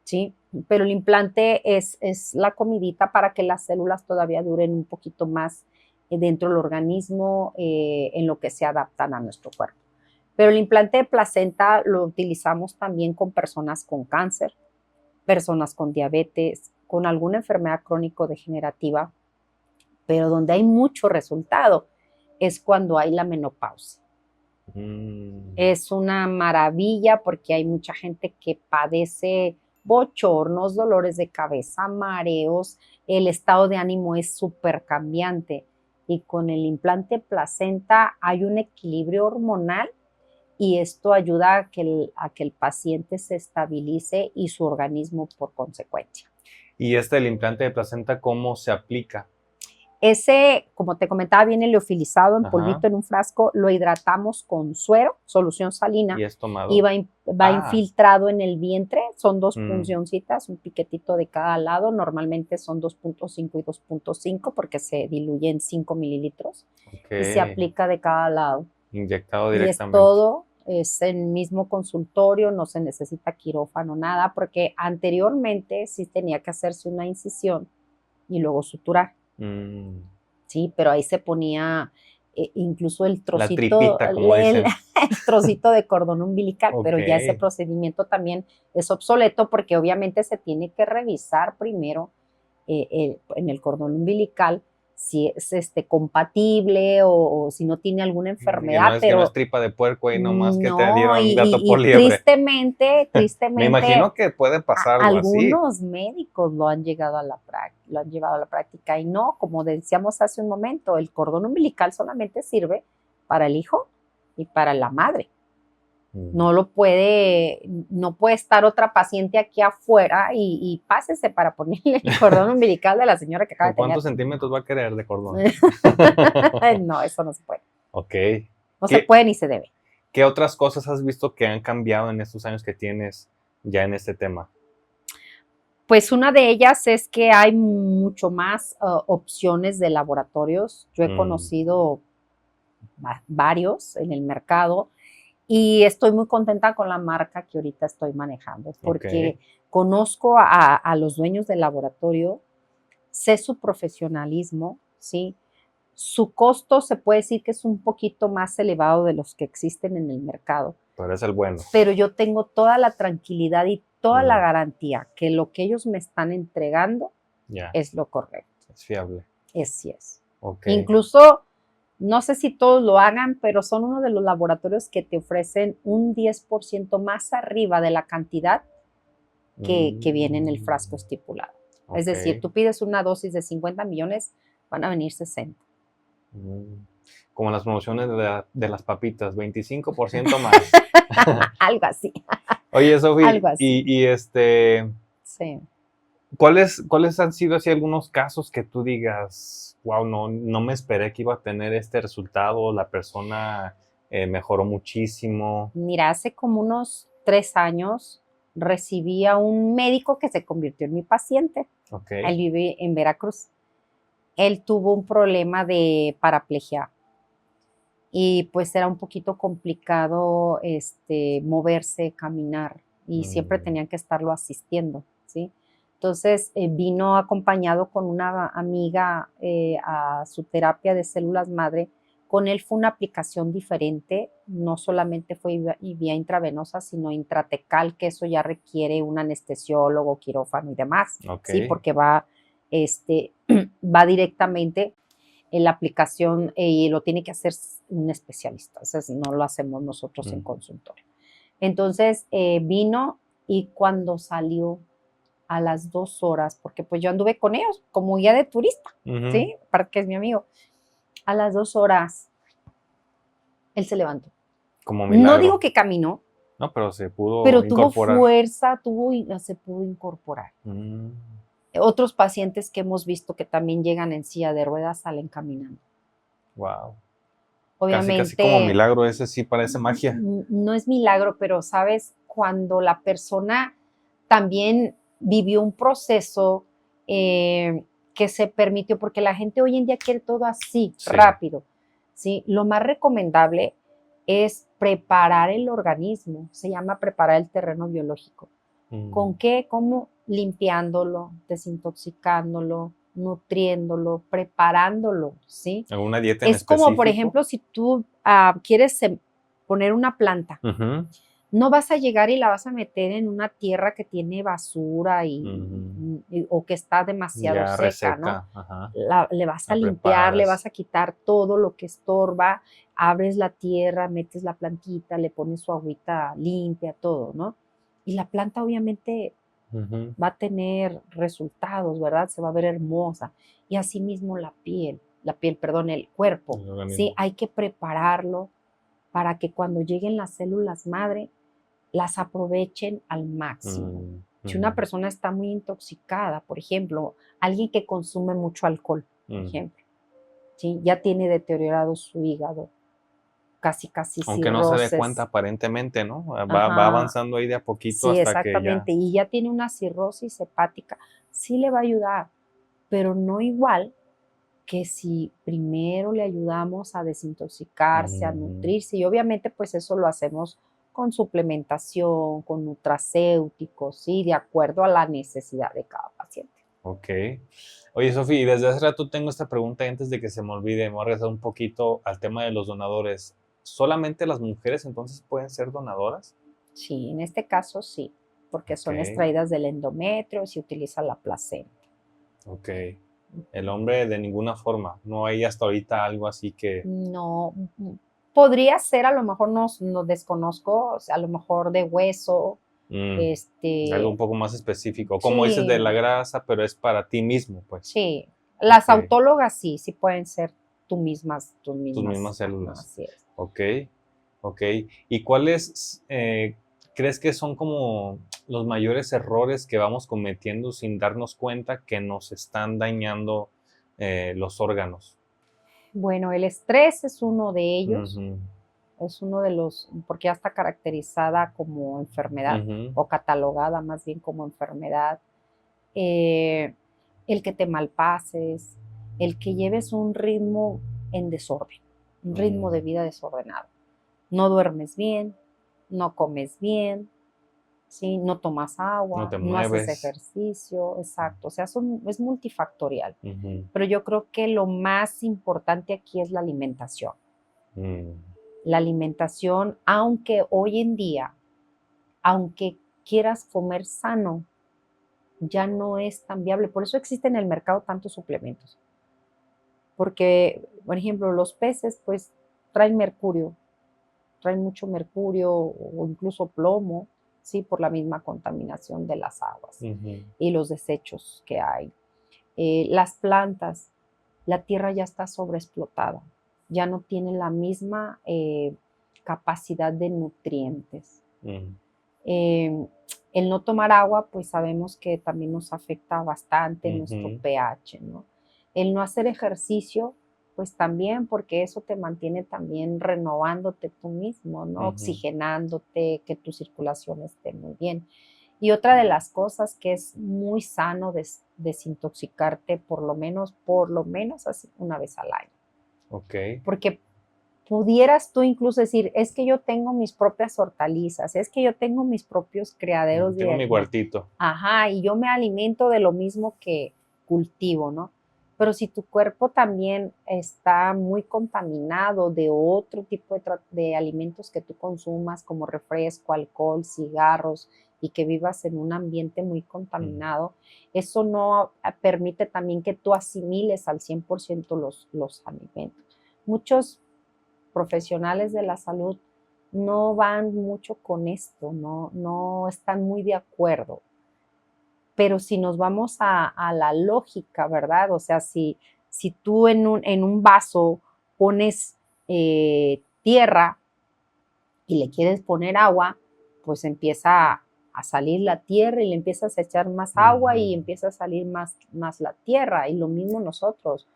[SPEAKER 1] ¿sí? Pero el implante es la comidita para que las células todavía duren un poquito más dentro del organismo en lo que se adaptan a nuestro cuerpo. Pero el implante de placenta lo utilizamos también con personas con cáncer, personas con diabetes, con alguna enfermedad crónico-degenerativa, pero donde hay mucho resultado es cuando hay la menopausia. Es una maravilla porque hay mucha gente que padece bochornos, dolores de cabeza, mareos, el estado de ánimo es súper cambiante y con el implante placenta hay un equilibrio hormonal y esto ayuda a que el paciente se estabilice y su organismo por consecuencia.
[SPEAKER 2] ¿Y el implante de placenta, cómo se aplica?
[SPEAKER 1] Ese, como te comentaba, viene liofilizado en
[SPEAKER 2] Ajá.
[SPEAKER 1] polvito en un frasco, lo hidratamos con suero, solución salina,
[SPEAKER 2] ¿Y es tomado?
[SPEAKER 1] y va infiltrado en el vientre. Son dos puncioncitas, un piquetito de cada lado. Normalmente son 2.5 y 2.5 porque se diluye en 5 mililitros y se aplica de cada lado.
[SPEAKER 2] Inyectado directamente.
[SPEAKER 1] Y es todo, es el mismo consultorio, no se necesita quirófano, nada, porque anteriormente sí tenía que hacerse una incisión y luego suturar. Sí, pero ahí se ponía incluso el trocito,
[SPEAKER 2] la tripita, como dicen.
[SPEAKER 1] El trocito de cordón umbilical, pero ya ese procedimiento también es obsoleto porque obviamente se tiene que revisar primero en el cordón umbilical si es compatible o si no tiene alguna enfermedad.
[SPEAKER 2] Que no es tripa de puerco y nomás que te dieron gato por liebre.
[SPEAKER 1] Tristemente,
[SPEAKER 2] me imagino que puede pasar algo así.
[SPEAKER 1] Algunos médicos lo han llevado a la práctica y no, como decíamos hace un momento, el cordón umbilical solamente sirve para el hijo y para la madre. No puede estar otra paciente aquí afuera y pásese para ponerle el cordón umbilical de la señora que acaba de tener.
[SPEAKER 2] ¿Cuántos centímetros va a querer de cordón?
[SPEAKER 1] No, eso no se puede.
[SPEAKER 2] Ok.
[SPEAKER 1] No se puede ni se debe.
[SPEAKER 2] ¿Qué otras cosas has visto que han cambiado en estos años que tienes ya en este tema?
[SPEAKER 1] Pues una de ellas es que hay mucho más opciones de laboratorios. Yo he conocido varios en el mercado. Y estoy muy contenta con la marca que ahorita estoy manejando, porque conozco a los dueños del laboratorio, sé su profesionalismo, ¿sí? Su costo se puede decir que es un poquito más elevado de los que existen en el mercado.
[SPEAKER 2] Pero es el bueno.
[SPEAKER 1] Pero yo tengo toda la tranquilidad y toda la garantía que lo que ellos me están entregando es lo correcto.
[SPEAKER 2] Es fiable.
[SPEAKER 1] Sí es.
[SPEAKER 2] Okay.
[SPEAKER 1] Incluso... No sé si todos lo hagan, pero son uno de los laboratorios que te ofrecen un 10% más arriba de la cantidad que viene en el frasco estipulado. Okay. Es decir, tú pides una dosis de 50 millones, van a venir 60.
[SPEAKER 2] Como las promociones de las papitas, 25% más.
[SPEAKER 1] Algo así.
[SPEAKER 2] Oye, Sofi,
[SPEAKER 1] algo así.
[SPEAKER 2] Sí. ¿Cuáles han sido así algunos casos que tú digas, wow, no me esperé que iba a tener este resultado, la persona mejoró muchísimo?
[SPEAKER 1] Mira, hace como unos 3 años recibí a un médico que se convirtió en mi paciente.
[SPEAKER 2] Okay.
[SPEAKER 1] Él vive en Veracruz. Él tuvo un problema de paraplegia y pues era un poquito complicado moverse, caminar y siempre tenían que estarlo asistiendo, ¿sí? Entonces vino acompañado con una amiga a su terapia de células madre. Con él fue una aplicación diferente, no solamente fue vía intravenosa, sino intratecal, que eso ya requiere un anestesiólogo, quirófano y demás,
[SPEAKER 2] okay.
[SPEAKER 1] ¿sí? Porque va directamente en la aplicación y lo tiene que hacer un especialista, entonces no lo hacemos nosotros en consultorio. Entonces vino y cuando salió a las 2 horas, porque pues yo anduve con ellos como guía de turista, ¿sí? Porque es mi amigo. A las 2 horas, él se levantó.
[SPEAKER 2] Como milagro.
[SPEAKER 1] No digo que caminó.
[SPEAKER 2] No, pero se pudo
[SPEAKER 1] pero
[SPEAKER 2] incorporar.
[SPEAKER 1] Tuvo fuerza, se pudo incorporar. Otros pacientes que hemos visto que también llegan en silla de ruedas salen caminando.
[SPEAKER 2] Wow.
[SPEAKER 1] Obviamente.
[SPEAKER 2] Casi como milagro, ese sí parece magia.
[SPEAKER 1] No es milagro, pero sabes, cuando la persona también vivió un proceso que se permitió, porque la gente hoy en día quiere todo así, rápido, ¿sí? Lo más recomendable es preparar el organismo, se llama preparar el terreno biológico. ¿Con qué? ¿Cómo? Limpiándolo, desintoxicándolo, nutriéndolo, preparándolo, ¿sí?
[SPEAKER 2] ¿Alguna dieta en
[SPEAKER 1] Es como, por
[SPEAKER 2] específico?
[SPEAKER 1] ejemplo, si tú quieres poner una planta,
[SPEAKER 2] Ujú.
[SPEAKER 1] no vas a llegar y la vas a meter en una tierra que tiene basura o que está demasiado
[SPEAKER 2] Ya
[SPEAKER 1] seca, ¿no?
[SPEAKER 2] reseca, ajá.
[SPEAKER 1] Le vas a
[SPEAKER 2] La
[SPEAKER 1] limpiar, le
[SPEAKER 2] preparas.
[SPEAKER 1] vas a quitar todo lo que estorba, abres la tierra, metes la plantita, le pones su agüita limpia, todo, ¿no? Y la planta obviamente
[SPEAKER 2] Ujú.
[SPEAKER 1] va a tener resultados, ¿verdad? Se va a ver hermosa. Y asimismo perdón, el cuerpo,
[SPEAKER 2] El
[SPEAKER 1] ¿sí?
[SPEAKER 2] organismo.
[SPEAKER 1] Hay que prepararlo para que cuando lleguen las células madre, las aprovechen al máximo. Si una persona está muy intoxicada, por ejemplo, alguien que consume mucho alcohol, por ejemplo, ¿sí? Ya tiene deteriorado su hígado, casi
[SPEAKER 2] Aunque no se dé cuenta
[SPEAKER 1] cirrosis.
[SPEAKER 2] aparentemente, ¿no? Va
[SPEAKER 1] Ajá,
[SPEAKER 2] avanzando ahí de a poquito
[SPEAKER 1] sí,
[SPEAKER 2] hasta que ya.
[SPEAKER 1] exactamente. Y ya tiene una cirrosis hepática, sí le va a ayudar, pero no igual que si primero le ayudamos a desintoxicarse, a
[SPEAKER 2] Ujú.
[SPEAKER 1] nutrirse, y obviamente pues eso lo hacemos con suplementación, con nutracéuticos, ¿sí? De acuerdo a la necesidad de cada paciente.
[SPEAKER 2] Ok. Oye, Sofi, y desde hace rato tengo esta pregunta y antes de que se me olvide, me voy a regresar un poquito al tema de los donadores. ¿Solamente las mujeres entonces pueden ser donadoras?
[SPEAKER 1] Sí, en este caso sí, porque
[SPEAKER 2] Ok,
[SPEAKER 1] son extraídas del endometrio y se utiliza la placenta.
[SPEAKER 2] ok. El hombre de ninguna forma. No hay hasta ahorita algo así que.
[SPEAKER 1] No, podría ser, a lo mejor no desconozco, o sea, a lo mejor de hueso,
[SPEAKER 2] mm, Algo un
[SPEAKER 1] este,
[SPEAKER 2] poco más específico. Como dices de
[SPEAKER 1] sí,
[SPEAKER 2] la grasa, pero es para ti mismo, pues.
[SPEAKER 1] sí. Las
[SPEAKER 2] Ok.
[SPEAKER 1] autólogas sí pueden ser tus
[SPEAKER 2] Tus
[SPEAKER 1] mismas,
[SPEAKER 2] mismas
[SPEAKER 1] ajá,
[SPEAKER 2] células.
[SPEAKER 1] así es.
[SPEAKER 2] Ok, ok. ¿Y cuáles crees que son como los mayores errores que vamos cometiendo sin darnos cuenta que nos están dañando los órganos?
[SPEAKER 1] Bueno, el estrés es uno de ellos,
[SPEAKER 2] Ujú,
[SPEAKER 1] es uno de los, porque ya está caracterizada como enfermedad
[SPEAKER 2] ujú,
[SPEAKER 1] o catalogada más bien como enfermedad. Eh, el que te malpases, el que lleves un ritmo en desorden, un ritmo de
[SPEAKER 2] mm,
[SPEAKER 1] vida desordenado. No duermes bien, no comes bien, ¿sí? No tomas
[SPEAKER 2] No
[SPEAKER 1] agua,
[SPEAKER 2] te
[SPEAKER 1] no haces
[SPEAKER 2] mueves.
[SPEAKER 1] ejercicio, exacto. O sea, es multifactorial.
[SPEAKER 2] Ujú,
[SPEAKER 1] Pero yo creo que lo más importante aquí es la alimentación.
[SPEAKER 2] mm,
[SPEAKER 1] La alimentación, aunque hoy en día, aunque quieras comer sano, ya no es tan viable. Por eso existen en el mercado tantos suplementos. Porque, por ejemplo, los peces, pues, traen mucho mercurio o incluso plomo, ¿sí? Por la misma contaminación de las aguas
[SPEAKER 2] ujú,
[SPEAKER 1] y los desechos que hay. Las plantas, la tierra ya está sobreexplotada, ya no tiene la misma capacidad de nutrientes.
[SPEAKER 2] mm,
[SPEAKER 1] Eh, el no tomar agua, pues sabemos que también nos afecta bastante nuestro
[SPEAKER 2] ujú,
[SPEAKER 1] pH, ¿no? El no hacer ejercicio, pues también, porque eso te mantiene también renovándote tú mismo, ¿no?
[SPEAKER 2] ujú,
[SPEAKER 1] Oxigenándote, que tu circulación esté muy bien. Y otra de las cosas que es muy sano desintoxicarte por lo menos así una vez al año.
[SPEAKER 2] ok.
[SPEAKER 1] Porque pudieras tú incluso decir, es que yo tengo mis propias hortalizas, es que yo tengo mis propios criaderos
[SPEAKER 2] Tengo mi
[SPEAKER 1] de,
[SPEAKER 2] huertito.
[SPEAKER 1] ajá, y yo me alimento de lo mismo que cultivo, ¿no? Pero si tu cuerpo también está muy contaminado de otro tipo de alimentos que tú consumas, como refresco, alcohol, cigarros, y que vivas en un ambiente muy
[SPEAKER 2] Mm,
[SPEAKER 1] contaminado, eso no permite también que tú asimiles al 100% los alimentos. Muchos profesionales de la salud no van mucho con esto, no están muy de acuerdo. Pero si nos vamos a la lógica, ¿verdad? O sea, si tú en un vaso pones tierra y le quieres poner agua, pues empieza a salir la tierra y le empiezas a echar más agua y
[SPEAKER 2] ujú,
[SPEAKER 1] empieza a salir más la tierra. Y lo mismo nosotros.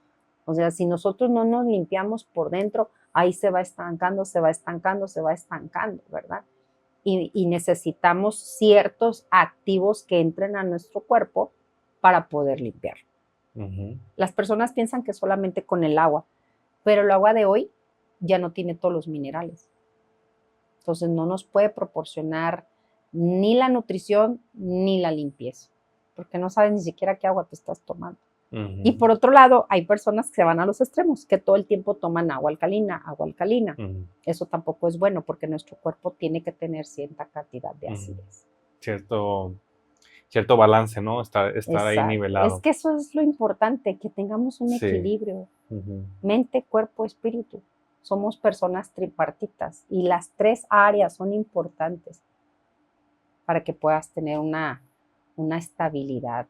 [SPEAKER 1] O sea, si nosotros no nos limpiamos por dentro, ahí se va estancando, se va estancando, se va estancando, ¿verdad? Y necesitamos ciertos activos que entren a nuestro cuerpo para poder limpiar.
[SPEAKER 2] ujú,
[SPEAKER 1] Las personas piensan que solamente con el agua, pero el agua de hoy ya no tiene todos los minerales. Entonces no nos puede proporcionar ni la nutrición ni la limpieza, porque no sabes ni siquiera qué agua te estás tomando. Y por otro lado, hay personas que se van a los extremos, que todo el tiempo toman agua alcalina. Eso tampoco es bueno porque nuestro cuerpo tiene que tener cierta cantidad de acidez.
[SPEAKER 2] Cierto balance, ¿no? Estar ahí nivelado.
[SPEAKER 1] Es que eso es lo importante, que tengamos un equilibrio. Mente, cuerpo, espíritu. Somos personas tripartitas y las 3 áreas son importantes para que puedas tener una estabilidad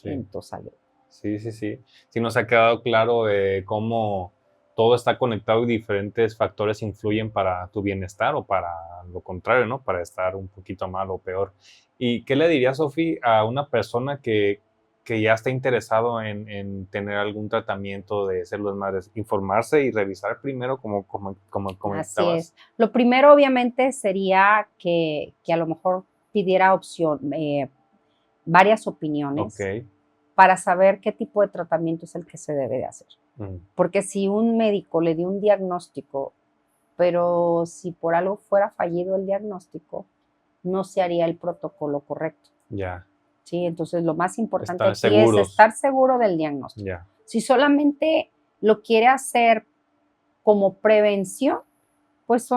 [SPEAKER 1] en tu salud.
[SPEAKER 2] Sí. Sí, nos ha quedado claro cómo todo está conectado y diferentes factores influyen para tu bienestar o para lo contrario, ¿no? Para estar un poquito mal o peor. ¿Y qué le dirías, Sofi, a una persona que ya está interesado en tener algún tratamiento de células madres? Informarse y revisar primero como comentabas.
[SPEAKER 1] Así es. Lo primero, obviamente, sería que a lo mejor pidiera varias opiniones. Para saber qué tipo de tratamiento es el que se debe de hacer. Porque si un médico le dio un diagnóstico, pero si por algo fuera fallido el diagnóstico, no se haría el protocolo correcto. Sí, entonces lo más importante aquí es estar seguro del diagnóstico. Si solamente lo quiere hacer como prevención, pues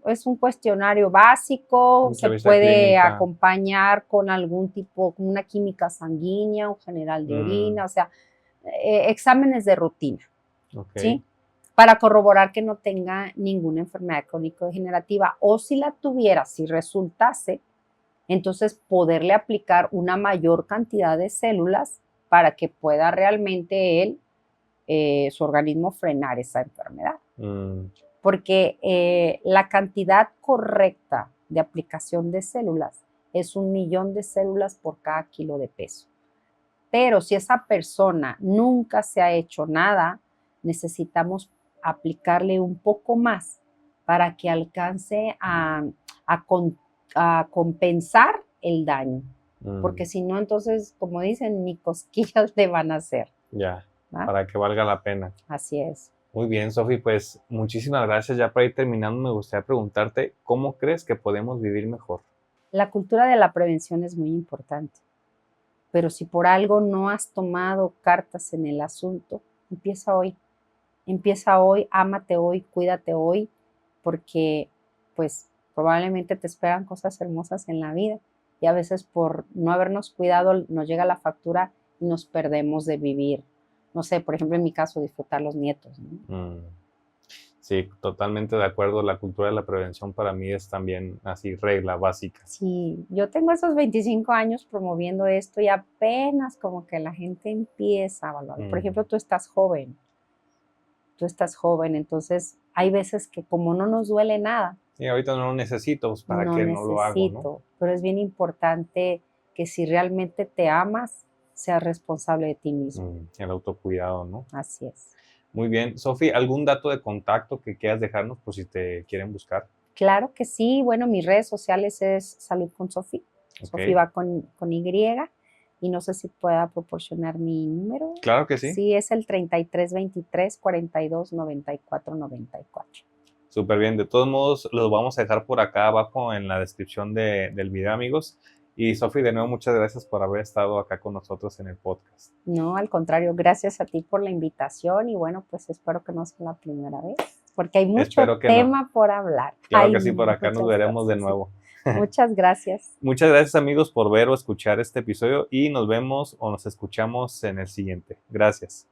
[SPEAKER 1] es un cuestionario básico, se puede acompañar con algún tipo, con una química sanguínea, un general de orina, o sea, exámenes de rutina, ¿sí? Para corroborar que no tenga ninguna enfermedad crónico-degenerativa, o si la tuviera, si resultase, entonces poderle aplicar una mayor cantidad de células para que pueda realmente su organismo frenar esa enfermedad. Porque la cantidad correcta de aplicación de células es 1 millón de células por cada kilo de peso. Pero si esa persona nunca se ha hecho nada, necesitamos aplicarle un poco más para que alcance a compensar el daño. Porque si no, entonces, como dicen, ni cosquillas le van a hacer.
[SPEAKER 2] Para que valga la pena.
[SPEAKER 1] Así es.
[SPEAKER 2] Muy bien, Sofi, pues muchísimas gracias. Ya para ir terminando, me gustaría preguntarte, ¿cómo crees que podemos vivir mejor?
[SPEAKER 1] La cultura de la prevención es muy importante, pero si por algo no has tomado cartas en el asunto, empieza hoy. Empieza hoy, ámate hoy, cuídate hoy, porque pues probablemente te esperan cosas hermosas en la vida y a veces por no habernos cuidado nos llega la factura y nos perdemos de vivir. No sé, por ejemplo, en mi caso, disfrutar los nietos, ¿no?
[SPEAKER 2] Sí, totalmente de acuerdo. La cultura de la prevención para mí es también así regla básica.
[SPEAKER 1] Sí, yo tengo esos 25 años promoviendo esto y apenas como que la gente empieza a valorar. Por ejemplo, tú estás joven, entonces hay veces que como no nos duele nada.
[SPEAKER 2] Sí, ahorita no lo necesito, pues para qué no lo hago, ¿no?
[SPEAKER 1] Pero es bien importante que si realmente te amas, seas responsable de ti mismo.
[SPEAKER 2] El autocuidado, ¿no?
[SPEAKER 1] Así es.
[SPEAKER 2] Muy bien. Sofi, ¿algún dato de contacto que quieras dejarnos por si te quieren buscar?
[SPEAKER 1] Claro que sí. Bueno, mis redes sociales es Salud con Sofi. Sofi va con Y. Y no sé si pueda proporcionar mi número.
[SPEAKER 2] Claro que sí.
[SPEAKER 1] Sí, es el 3323 42 94 94.
[SPEAKER 2] Súper bien. De todos modos, los vamos a dejar por acá abajo en la descripción del video, amigos. Y Sofi, de nuevo, muchas gracias por haber estado acá con nosotros en el podcast.
[SPEAKER 1] No, al contrario, gracias a ti por la invitación y bueno, pues espero que no sea la primera vez, porque hay mucho tema por hablar.
[SPEAKER 2] Claro que sí, por acá nos veremos de nuevo.
[SPEAKER 1] Muchas gracias.
[SPEAKER 2] Muchas gracias, amigos, por ver o escuchar este episodio y nos vemos o nos escuchamos en el siguiente. Gracias.